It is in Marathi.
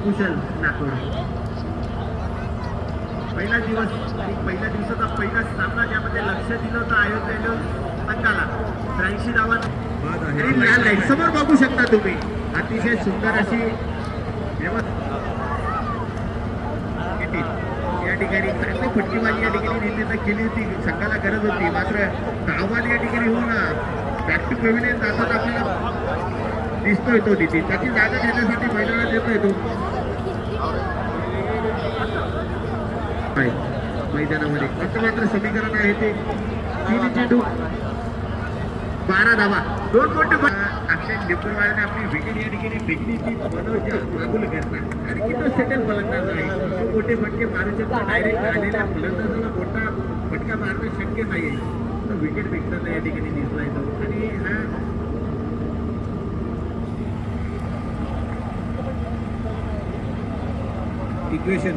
कुशल नागपूर. पहिला दिवस आणि पहिल्या दिवसाचा पहिला सामना ज्यामध्ये लक्ष दिलं होतं अयोध्येला संघाला 83 धावा. समोर बघू शकता तुम्ही अतिशय सुंदर अशी या ठिकाणी चांगली फटकेबाजी या ठिकाणी निर्णय केली होती. संघाला गरज होती मात्र धावबाद या ठिकाणी होऊन बॅक टू पेव्हिलियन जातात आपल्याला दिसतोय तो तिथे त्याची जागा घेण्यासाठी मैदानात येतोय तो मैदानामध्ये. फक्त मात्र समीकरण आहे ते 3 चेंडू 12 धावा 2 मोठे. अक्षय डिप्लोमाने आपली विकेट या ठिकाणी फेकण्याची मनोज मागून घेतला आणि किती सेटल फलंदाज आहे. मोठे फटके मारू शकतो. डायरेक्ट आलेल्या फलंदाजाला मोठा फटका मारणं शक्य नाही. तो विकेट फेकताना या ठिकाणी दिसला येतो आणि हा इक्वेशन